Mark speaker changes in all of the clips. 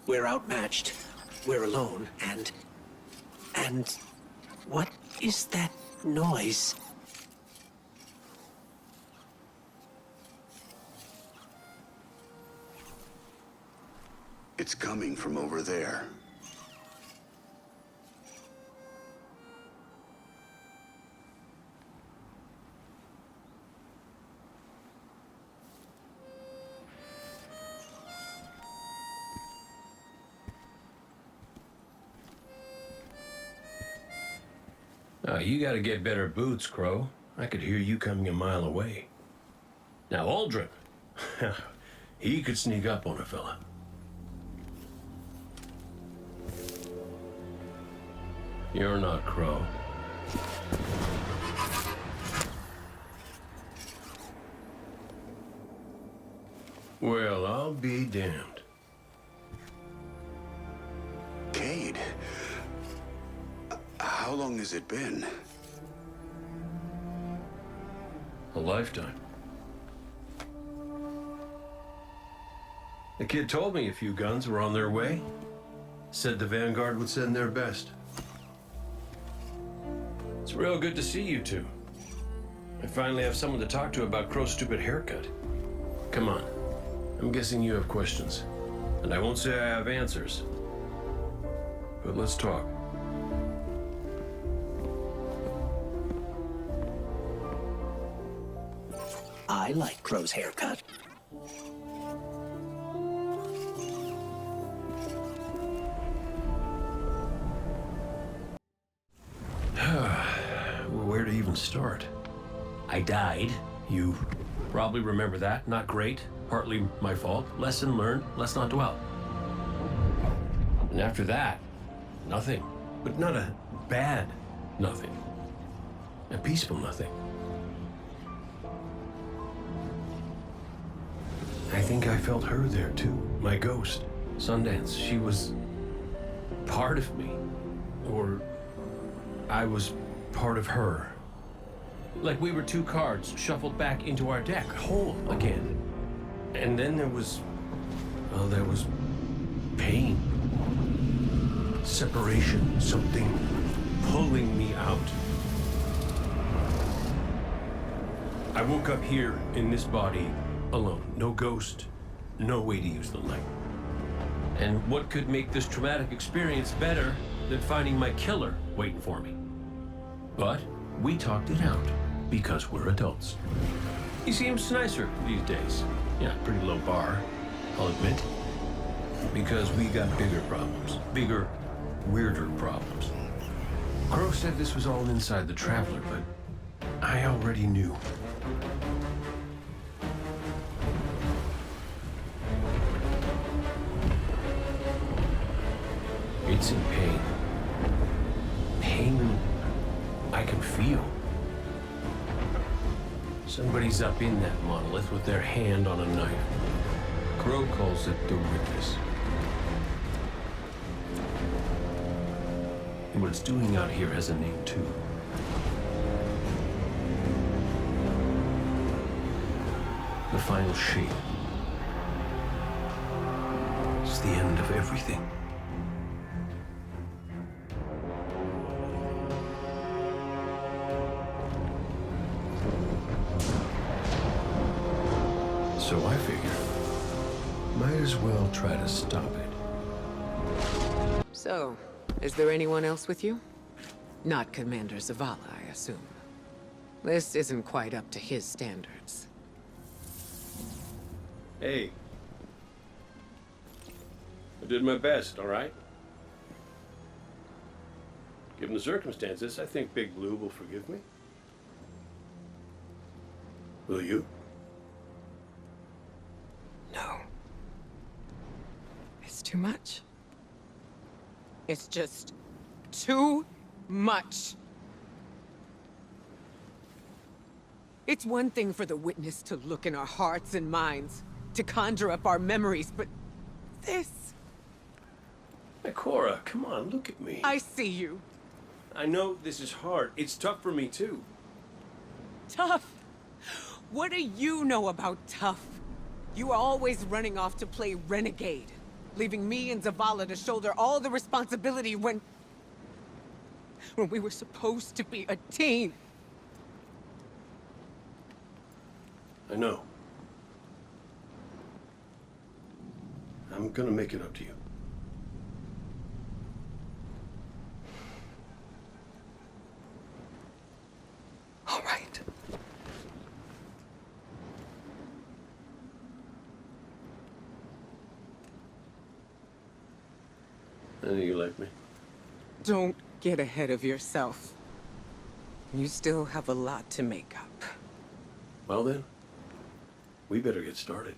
Speaker 1: We're outmatched. We're alone, and... what is that noise?
Speaker 2: It's coming from over there.
Speaker 3: You gotta get better boots, Crow. I could hear you coming a mile away. Now, Aldrin, he could sneak up on a fella. You're not Crow. Well, I'll be damned.
Speaker 2: Cayde. How long has it been?
Speaker 3: A lifetime. The kid told me a few guns were on their way. Said the Vanguard would send their best. It's real good to see you two. I finally have someone to talk to about Crow's stupid haircut. Come on. I'm guessing you have questions. And I won't say I have answers. But let's talk.
Speaker 1: I like Crow's haircut.
Speaker 3: Where to even start? I died. You probably remember that. Not great. Partly my fault. Lesson learned. Let's not dwell. And after that, nothing. But not a bad nothing. A peaceful nothing. I think I felt her there too. My ghost. Sundance. She was part of me. Or I was part of her. Like we were two cards shuffled back into our deck, whole again. And then there was... well, there was pain. Separation, something pulling me out. I woke up here in this body alone. No ghost, no way to use the light. And what could make this traumatic experience better than finding my killer waiting for me? But we talked it out because we're adults. He seems nicer these days. Yeah, pretty low bar, I'll admit. Because we got bigger problems. Bigger, weirder problems. Crow said this was all inside the Traveler, but I already knew. It's in pain. Pain I can feel. Somebody's up in that monolith with their hand on a knife. Crow calls it the witness. And what it's doing out here has a name too. The final shape. It's the end of everything. So I figure, might as well try to stop it.
Speaker 4: So, is there anyone else with you? Not Commander Zavala, I assume. This isn't quite up to his standards.
Speaker 3: Hey. I did my best, all right? Given the circumstances, I think Big Blue will forgive me. Will you?
Speaker 4: No. It's too much. It's just too much. It's one thing for the witness to look in our hearts and minds, to conjure up our memories, but this...
Speaker 3: Hey, Cora, come on, look at me.
Speaker 4: I see you.
Speaker 3: I know this is hard. It's tough for me, too.
Speaker 4: Tough? What do you know about tough? You are always running off to play renegade. leaving me and Zavala to shoulder all the responsibility when we were supposed to be a team.
Speaker 3: I know. I'm gonna make it up to you.
Speaker 4: All right.
Speaker 3: I know you like me.
Speaker 4: Don't get ahead of yourself. You still have a lot to make up.
Speaker 3: Well then, we better get started.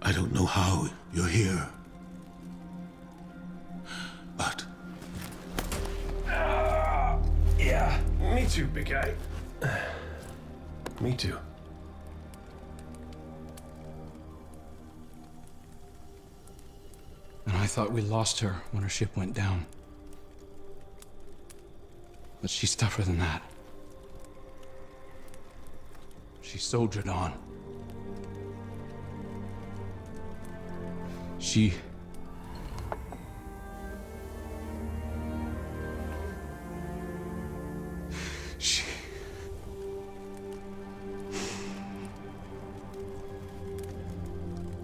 Speaker 2: I don't know how you're here. But
Speaker 3: Yeah, me too, big guy. Me too.
Speaker 5: And I thought we lost her when her ship went down. But she's tougher than that. She soldiered on. She...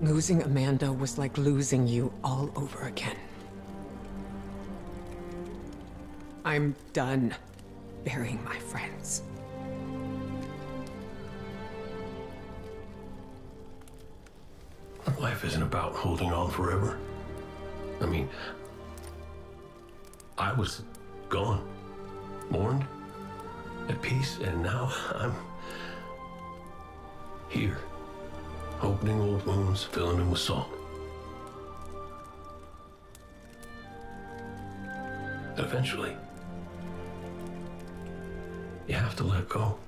Speaker 4: Losing Amanda was like losing you all over again. I'm done burying my friends.
Speaker 3: Life isn't about holding on forever. I mean, I was gone, mourned, at peace, and now I'm here, opening old wounds, filling them with salt. And eventually, you have to let go.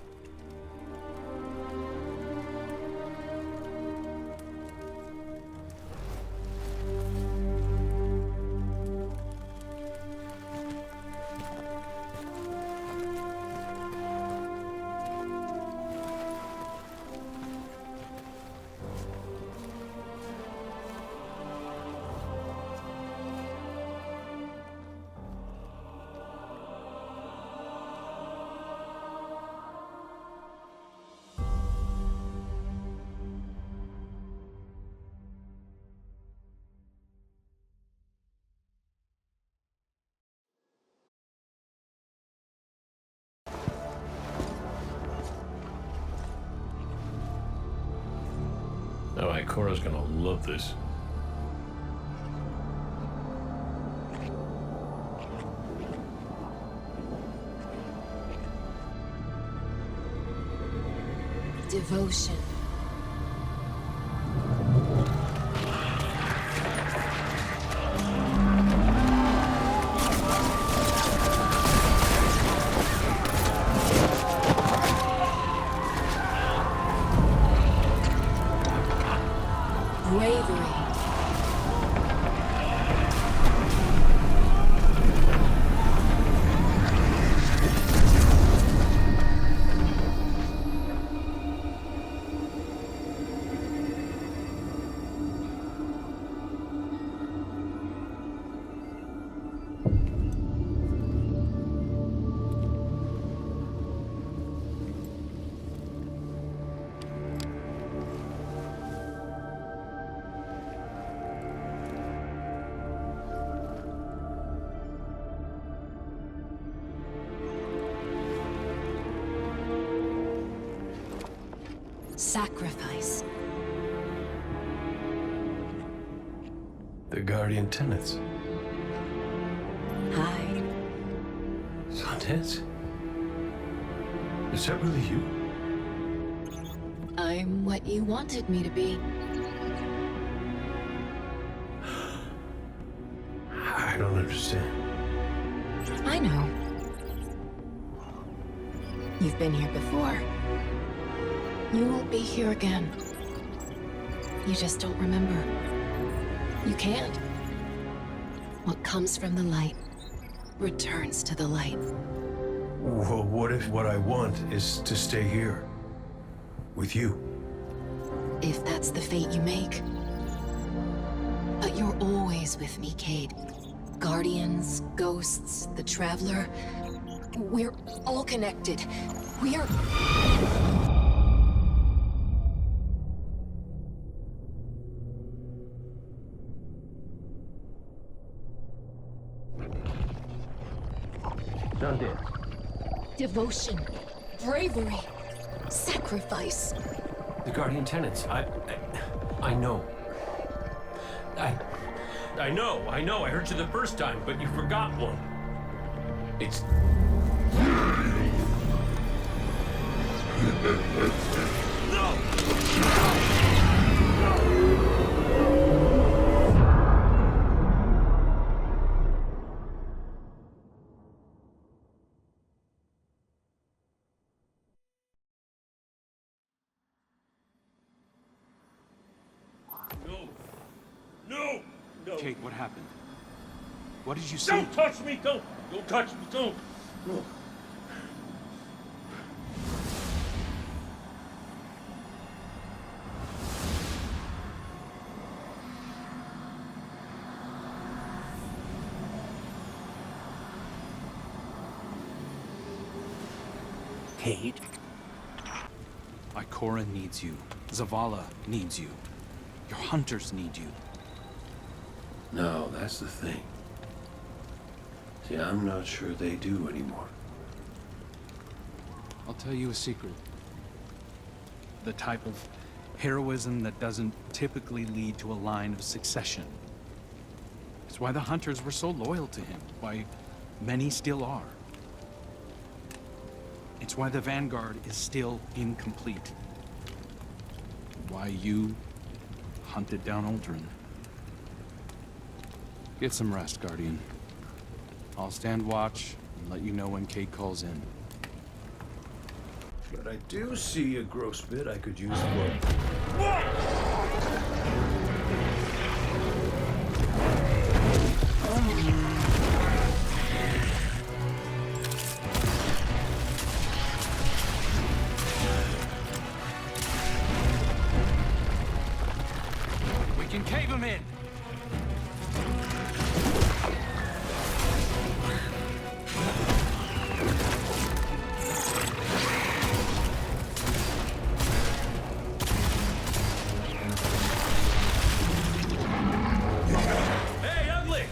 Speaker 3: All right, Cora's gonna love this.
Speaker 6: Devotion. Bravery. Sacrifice.
Speaker 3: The Guardian tenants.
Speaker 6: Hi.
Speaker 3: Sundance? Is that really you?
Speaker 6: I'm what you wanted me to be.
Speaker 3: I don't understand.
Speaker 6: I know. You've been here before. You will be here again. You just don't remember. You can't. What comes from the light returns to the light.
Speaker 3: Well, what if what I want is to stay here? With you?
Speaker 6: If that's the fate you make. But you're always with me, Cayde. Guardians, ghosts, the Traveler. We're all connected. We're...
Speaker 3: Sundance.
Speaker 6: Devotion, bravery, sacrifice.
Speaker 3: The Guardian tenants. I know. I know. I heard you the first time, but you forgot one. It's... No!
Speaker 5: Cayde, what happened? What did you see?
Speaker 3: Don't touch me! Don't touch me! Don't! No.
Speaker 1: Cayde?
Speaker 5: Ikora needs you. Zavala needs you. Your hunters need you.
Speaker 3: No, that's the thing. See, I'm not sure they do anymore.
Speaker 5: I'll tell you a secret. The type of heroism that doesn't typically lead to a line of succession. It's why the hunters were so loyal to him, why many still are. It's why the Vanguard is still incomplete. Why you hunted down Uldren. Get some rest, Guardian. I'll stand watch and let you know when Cayde calls in.
Speaker 3: But I do see a gross bit I could use for...
Speaker 5: We can cave him in!
Speaker 3: Hey, ugly!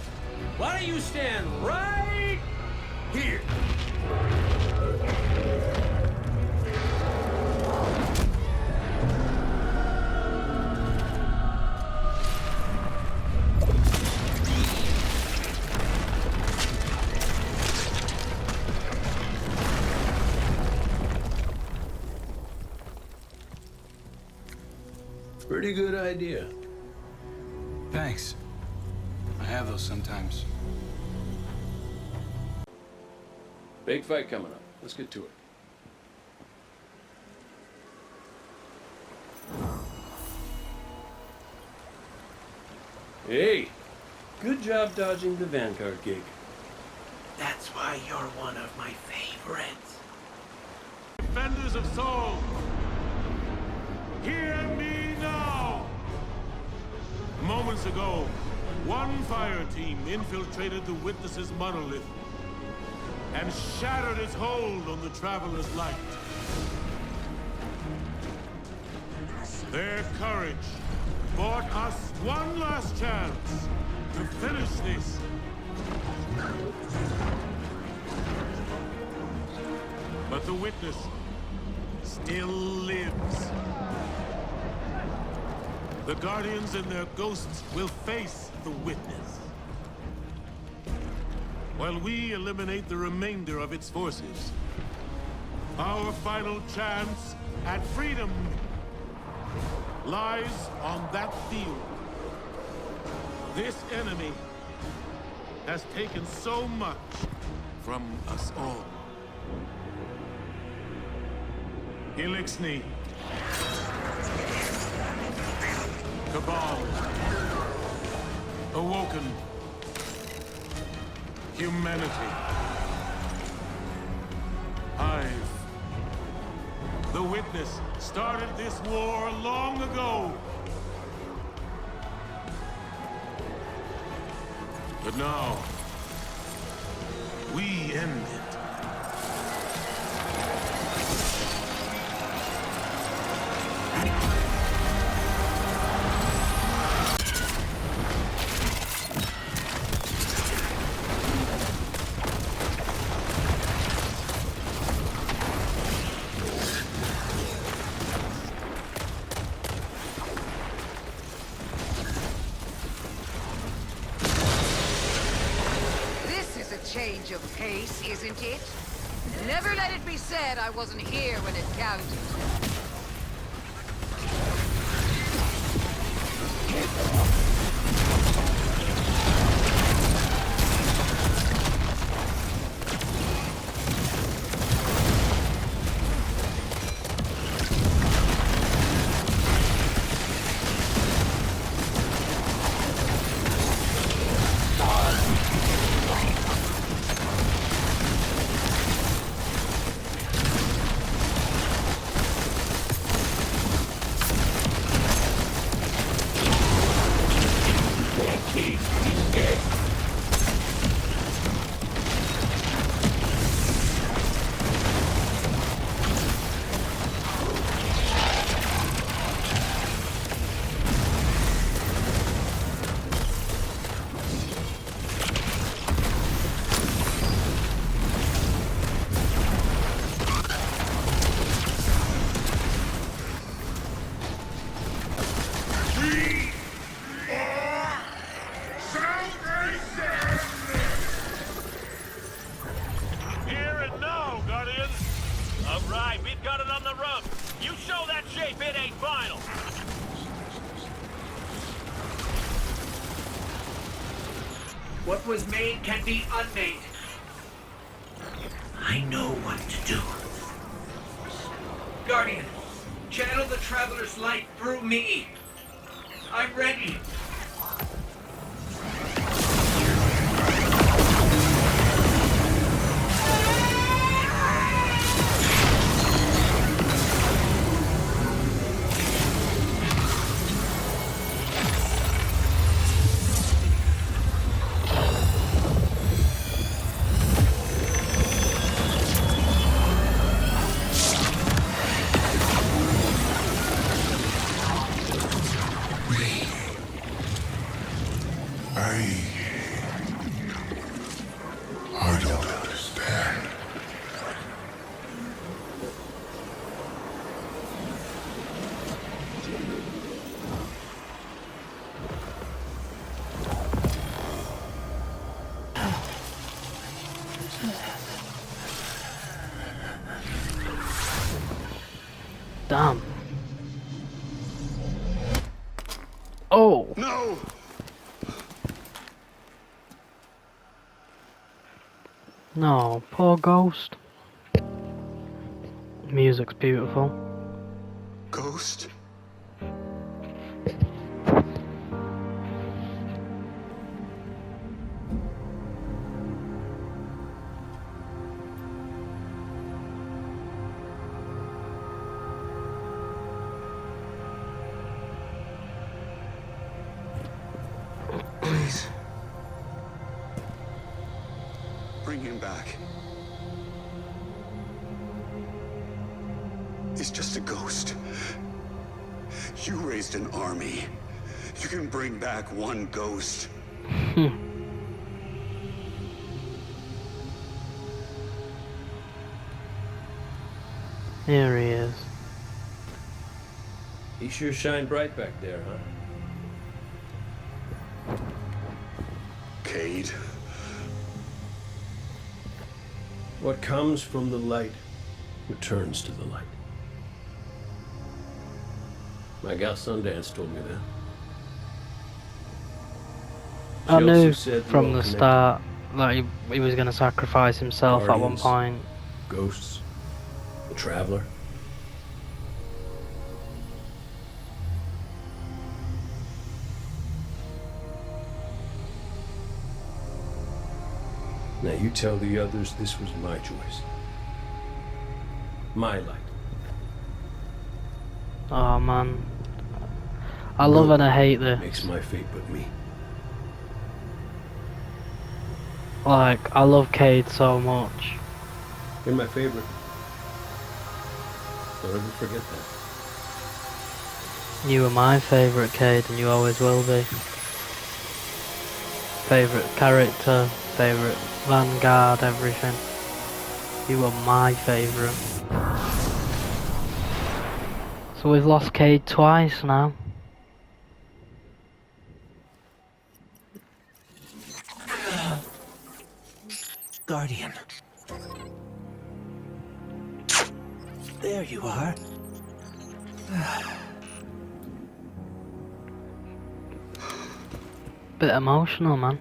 Speaker 3: Why don't you stand right here? Pretty good idea.
Speaker 5: Thanks. I have those sometimes.
Speaker 3: Big fight coming up. Let's get to it. Hey, good job dodging the Vanguard gig.
Speaker 1: That's why you're one of my favorites.
Speaker 7: Defenders of Soul, hear me now! Moments ago, one fire team infiltrated the Witness's monolith and shattered its hold on the Traveler's light. Their courage bought us one last chance to finish this. But the Witness still lives. The Guardians and their ghosts will face the Witness, while we eliminate the remainder of its forces. Our final chance at freedom lies on that field. This enemy has taken so much from us all. Elixni, Cabal, Awoken, humanity, Hive. The Witness started this war long ago. But now, we end it.
Speaker 8: Change of pace, isn't it? Never let it be said I wasn't here when it counted.
Speaker 1: What was made can be unmade. I know what to do. Guardian, channel the Traveler's light through me. I'm ready.
Speaker 2: I don't understand.
Speaker 9: Damn. Oh.
Speaker 2: No!
Speaker 9: No, poor ghost. Music's beautiful.
Speaker 2: Ghost? Please. Bring him back. He's just a ghost. You raised an army. You can bring back one ghost.
Speaker 9: Here he is.
Speaker 3: He sure shined bright back there, huh?
Speaker 2: Cayde.
Speaker 3: What comes from the light returns to the light. My gal Sundance told me that. She
Speaker 9: I knew
Speaker 3: also said we're
Speaker 9: from
Speaker 3: all
Speaker 9: the
Speaker 3: connected.
Speaker 9: start that he was going to sacrifice himself at one
Speaker 3: Guardians.
Speaker 9: point.
Speaker 3: Ghosts, the Traveler. Now you tell the others this was my choice. My light.
Speaker 9: Oh man. I love and I hate this.
Speaker 3: Makes my fate but me.
Speaker 9: Like, I love Cayde so much.
Speaker 3: You're my favorite. Don't ever forget that.
Speaker 9: You were my favourite, Cayde, and you always will be. Favourite character, favourite vanguard, everything. You were my favourite. So we've lost Cayde twice now.
Speaker 1: Guardian. There you are.
Speaker 9: Bit emotional, man.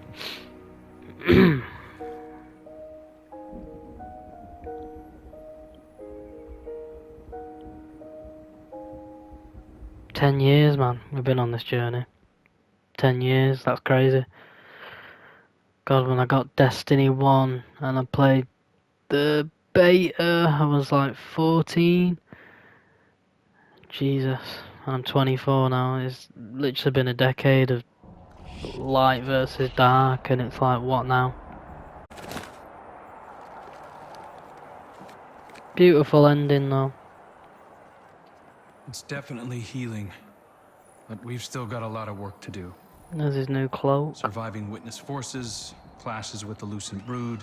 Speaker 9: 10 years, man. We've been on this journey. 10 years, that's crazy. God, when I got Destiny 1 and I played the beta, I was like 14. Jesus, I'm 24 now. It's literally been a decade of light versus dark, and it's like, what now? Beautiful ending though.
Speaker 5: It's definitely healing, but we've still got a lot of work to do.
Speaker 9: There's his new cloak.
Speaker 5: Surviving witness forces, clashes with the Lucent Brood.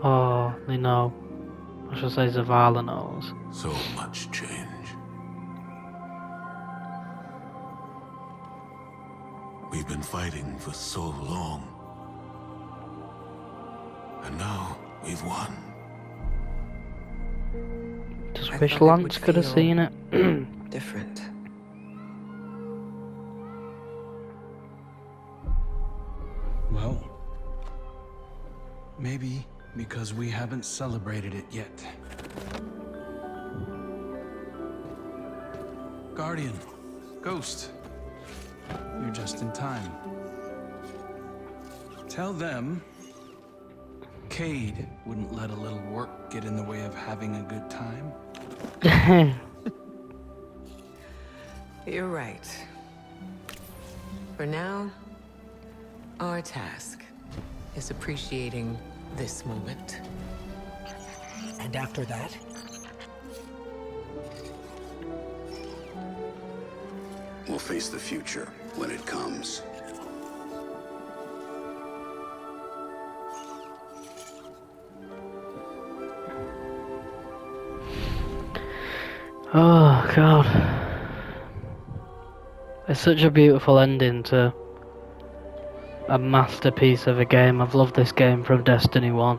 Speaker 9: Oh, they know. I should say Zavala knows.
Speaker 7: So much change. We've been fighting for so long. And now we've won.
Speaker 9: Just
Speaker 4: I
Speaker 9: wish
Speaker 4: thought it would
Speaker 9: Lance could have
Speaker 4: feel
Speaker 9: seen it.
Speaker 4: different.
Speaker 5: Well, maybe because we haven't celebrated it yet. Guardian, Ghost, you're just in time. Tell them Cayde wouldn't let a little work get in the way of having a good time.
Speaker 4: You're right. For now, our task is appreciating this moment.
Speaker 1: And after that?
Speaker 2: We'll face the future when it comes.
Speaker 9: Oh god. It's such a beautiful ending to a masterpiece of a game. I've loved this game from Destiny 1.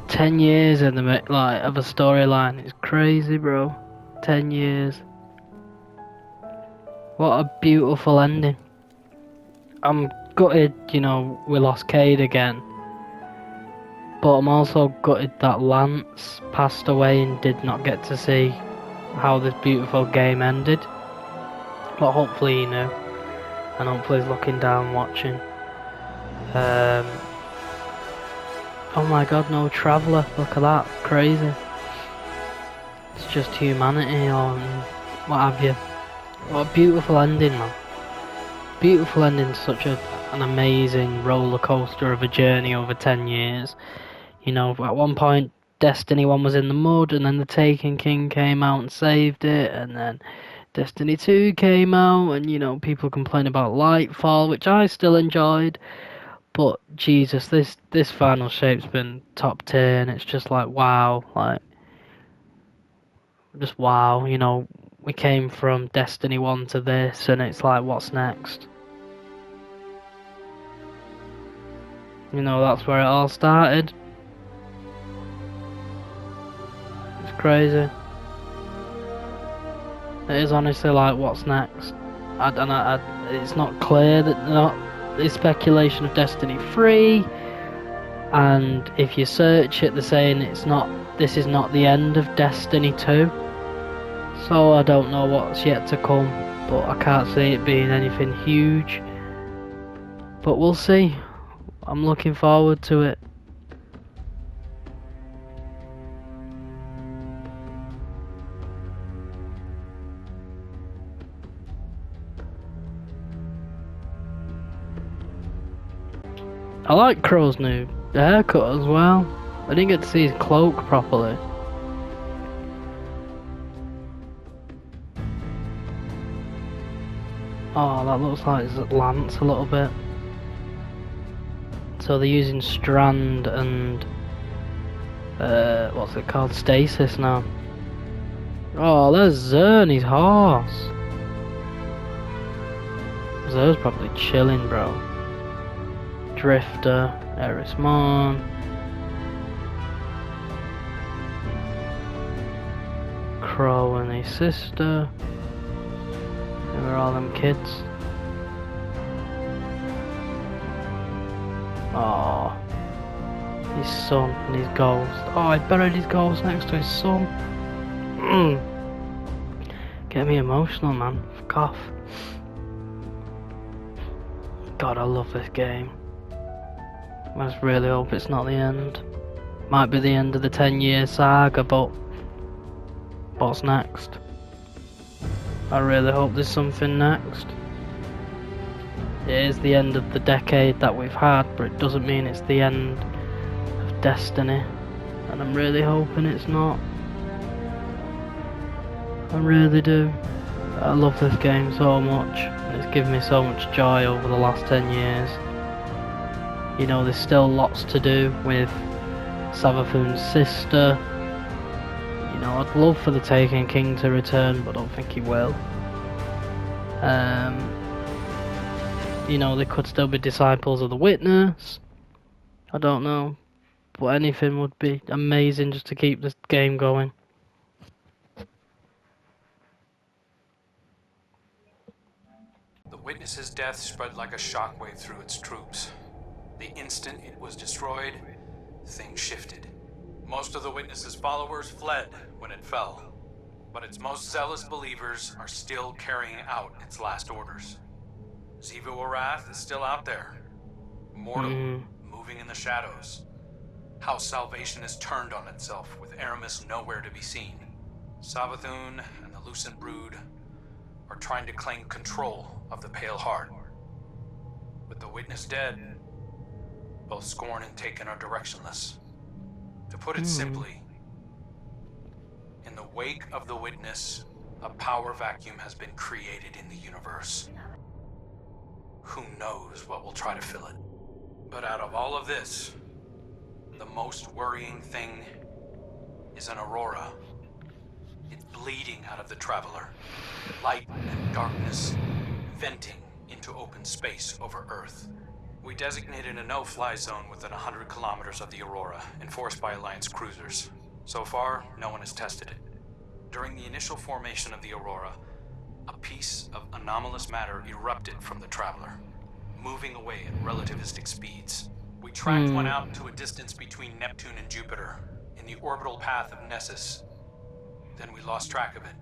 Speaker 9: 10 years in the of a storyline. It's crazy, bro. 10 years. What a beautiful ending. I'm gutted, you know, we lost Cayde again. But I'm also gutted that Lance passed away and did not get to see how this beautiful game ended. But hopefully he knew. And hopefully he's looking down watching. Oh my god, no Traveler. Look at that. Crazy. It's just humanity or what have you. What a beautiful ending, man. Beautiful ending to such an amazing roller coaster of a journey over 10 years. You know, at one point Destiny 1 was in the mud, and then the Taken King came out and saved it, and then Destiny 2 came out, and you know, people complain about Lightfall, which I still enjoyed. But Jesus, this final shape's been top tier, and it's just like wow, like just wow. You know, we came from Destiny 1 to this, and it's like, what's next? You know, that's where it all started. It's crazy. It is honestly like, what's next? It's not clear that there's speculation of Destiny 3, and if you search it, they're saying this is not the end of Destiny 2. So I don't know what's yet to come, but I can't see it being anything huge. But we'll see. I'm looking forward to it. I like Crow's new haircut as well. I didn't get to see his cloak properly. Oh, that looks like his lance a little bit. So they're using Strand and what's it called? Stasis now. Oh, there's Zern, his horse. Zern's probably chilling, bro. Drifter, Eris Mon. Crow and his sister. Who are all them kids? Oh, his son and his ghost. Oh, I buried his ghost next to his son. Get me emotional, man. Fuck off. God, I love this game. I just really hope it's not the end. Might be the end of the 10-year saga, but what's next? I really hope there's something next. It is the end of the decade that we've had, but it doesn't mean it's the end of Destiny. And I'm really hoping it's not. I really do. I love this game so much, and it's given me so much joy over the last 10 years. You know, there's still lots to do with Savathun's sister. You know, I'd love for the Taken King to return, but I don't think he will. You know, they could still be disciples of the Witness. I don't know. But anything would be amazing just to keep this game going.
Speaker 5: The Witness's death spread like a shockwave through its troops. The instant it was destroyed, things shifted. Most of the Witness's followers fled when it fell, but its most zealous believers are still carrying out its last orders. Xivu Arath is still out there, mortal, moving in the shadows. House Salvation is turned on itself, with Aramis nowhere to be seen. Savathun and the Lucent Brood are trying to claim control of the Pale Heart. With the Witness dead, both Scorn and Taken are directionless. To put it simply, in the wake of the Witness, a power vacuum has been created in the universe. Who knows what will try to fill it? But out of all of this, the most worrying thing is an aurora. It's bleeding out of the Traveler. Light and darkness venting into open space over Earth. We designated a no-fly zone within 100 kilometers of the Aurora, enforced by Alliance cruisers. So far, no one has tested it. During the initial formation of the Aurora, a piece of anomalous matter erupted from the Traveler, moving away at relativistic speeds. We tracked one out to a distance between Neptune and Jupiter, in the orbital path of Nessus. Then we lost track of it.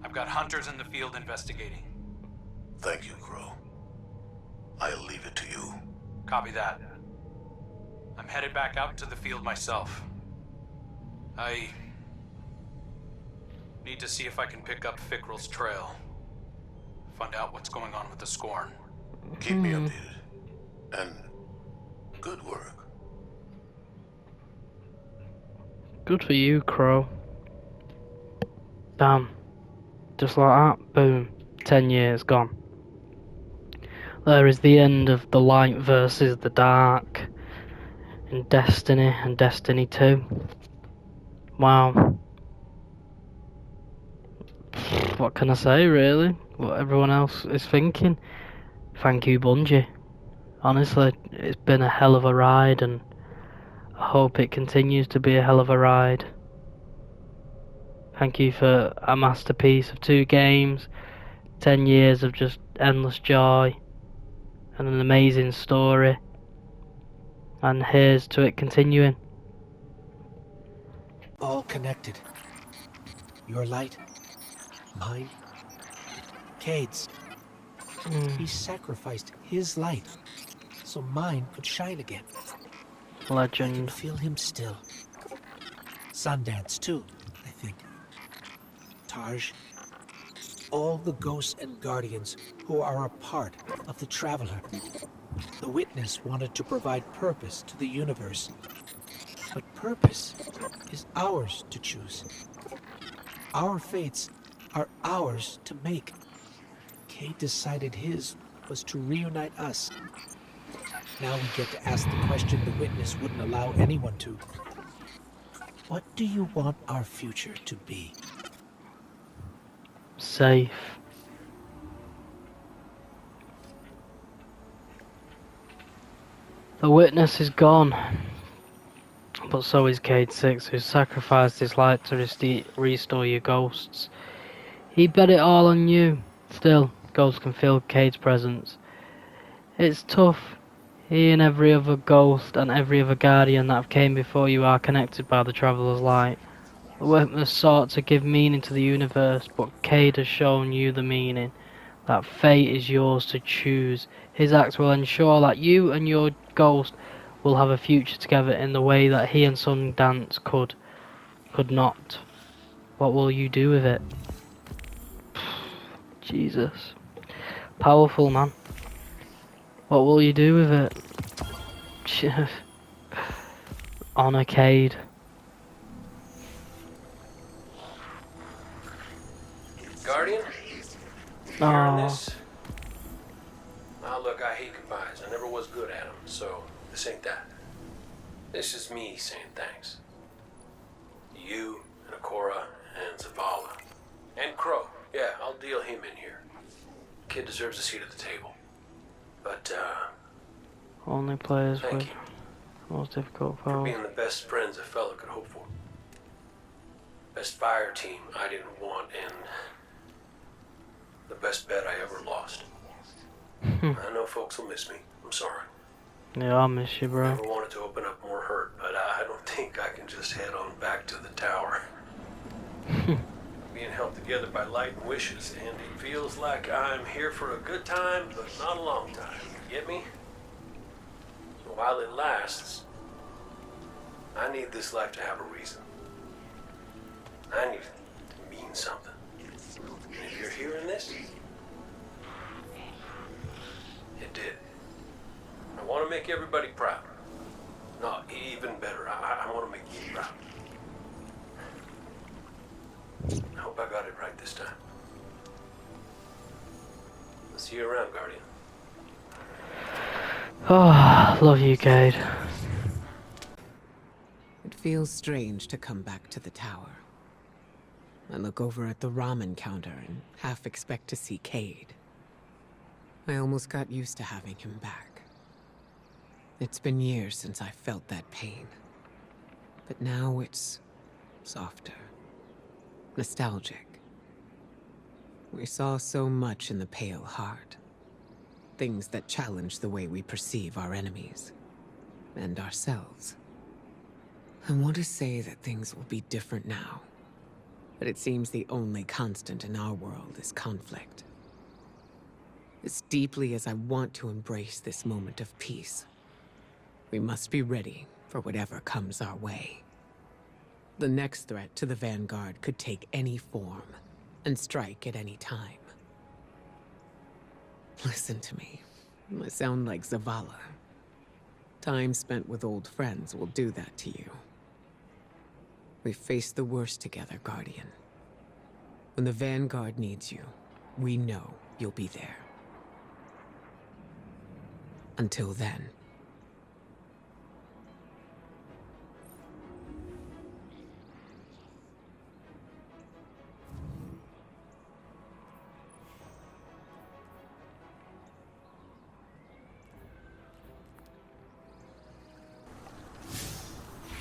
Speaker 5: I've got hunters in the field investigating.
Speaker 10: Thank you, Crow. I'll leave it to you.
Speaker 5: Copy that. I'm headed back out into the field myself. I need to see if I can pick up Fickrel's trail. Find out what's going on with the Scorn.
Speaker 10: Keep me updated. And good work.
Speaker 9: Good for you, Crow. Damn. Just like that, boom. 10 years gone. There is the end of the light versus the dark in Destiny and Destiny 2. Wow. What can I say, really? What everyone else is thinking. Thank you, Bungie. Honestly, it's been a hell of a ride, and I hope it continues to be a hell of a ride. Thank you for a masterpiece of 2 games, 10 years of just endless joy, and an amazing story. And here's to it continuing.
Speaker 11: All connected. Your light, mine, Cayde's. He sacrificed his light so mine could shine again. I can
Speaker 9: Legend.
Speaker 11: feel him still. Sundance too, I think. Taj. All the ghosts and guardians who are a part of the Traveler. The Witness wanted to provide purpose to the universe. But purpose is ours to choose. Our fates are ours to make. Cayde decided his was to reunite us. Now we get to ask the question the Witness wouldn't allow anyone to. What do you want our future to be?
Speaker 9: Safe. The Witness is gone. But so is Cayde 6, who sacrificed his life to restore your ghosts. He bet it all on you. Still, ghosts can feel Cayde's presence. It's tough. He and every other ghost and every other guardian that have came before you are connected by the Traveller's light. The Witness sought to give meaning to the universe, but Cayde has shown you the meaning. That fate is yours to choose. His acts will ensure that you and your ghost will have a future together in the way that he and Sundance could not. What will you do with it? Jesus. Powerful, man. What will you do with it? Honor Cayde.
Speaker 3: Guardian? You
Speaker 9: Aw.
Speaker 3: hearing this? Now look, I hate goodbyes. I never was good at them, so this ain't that. This is me saying thanks. You and Akora and Zavala. And Crow. Yeah, I'll deal him in here. Kid deserves a seat at the table. But,
Speaker 9: Only players
Speaker 3: thank
Speaker 9: with
Speaker 3: you
Speaker 9: most difficult
Speaker 3: for
Speaker 9: foes.
Speaker 3: being the best friends a fella could hope for. Best fire team I didn't want, and the best bet I ever lost. I know folks will miss me. I'm sorry.
Speaker 9: Yeah, I miss you, bro.
Speaker 3: Never wanted to open up more hurt, but I don't think I can just head on back to the tower. Being held together by light and wishes, and it feels like I'm here for a good time, but not a long time. You get me? So while it lasts, I need this life to have a reason. I need it to mean something. And if you're hearing this, it did. I want to make everybody proud. No, even better, I want to make you proud. I hope I got it right this time. I'll see you around, Guardian.
Speaker 9: Oh, love you, Cayde.
Speaker 4: It feels strange to come back to the tower. I look over at the ramen counter and half expect to see Cayde. I almost got used to having him back. It's been years since I felt that pain. But now it's softer. Nostalgic. We saw so much in the Pale Heart. Things that challenge the way we perceive our enemies. And ourselves. I want to say that things will be different now. But it seems the only constant in our world is conflict. As deeply as I want to embrace this moment of peace, we must be ready for whatever comes our way. The next threat to the Vanguard could take any form and strike at any time. Listen to me. I sound like Zavala. Time spent with old friends will do that to you. We faced the worst together, Guardian. When the Vanguard needs you, we know you'll be there. Until then.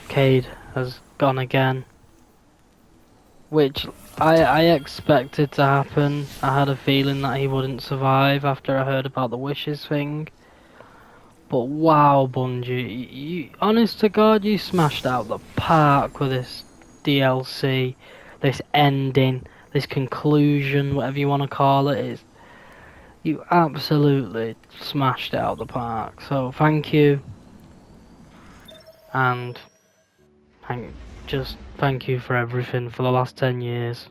Speaker 9: Cayde has gone again. Which I expected to happen. I had a feeling that he wouldn't survive after I heard about the wishes thing. But wow, Bungie, you, honest to God, you smashed out the park with this DLC, this ending, this conclusion, whatever you want to call it. You absolutely smashed it out the park. So thank you, and thank you for everything for the last 10 years.